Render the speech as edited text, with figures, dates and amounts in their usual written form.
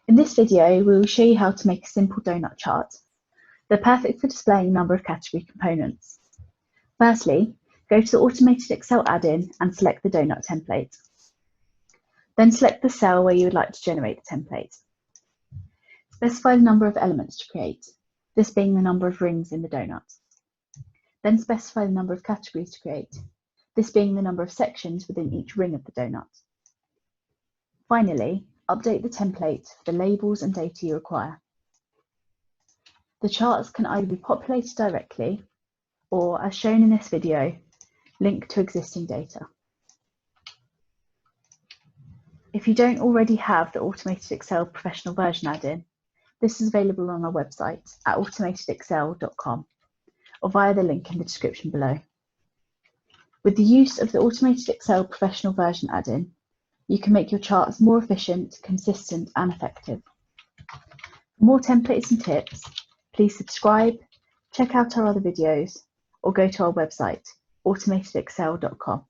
In this video, we will show you how to make a simple donut chart. They're perfect for displaying a number of category components. Firstly, go to the Automated Excel add-in and select the donut template. Then select the cell where you would like to generate the template. Specify the number of elements to create, this being the number of rings in the donut. Then specify the number of categories to create, this being the number of sections within each ring of the donut. Finally, update the template for the labels and data you require. The charts can either be populated directly or, as shown in this video, link to existing data. If you don't already have the Automated Excel Professional Version add-in, this is available on our website at automatedexcel.com or via the link in the description below. With the use of the Automated Excel Professional Version add-in, you can make your charts more efficient, consistent, and effective. For more templates and tips, please subscribe, check out our other videos, or go to our website, automatedexcel.com.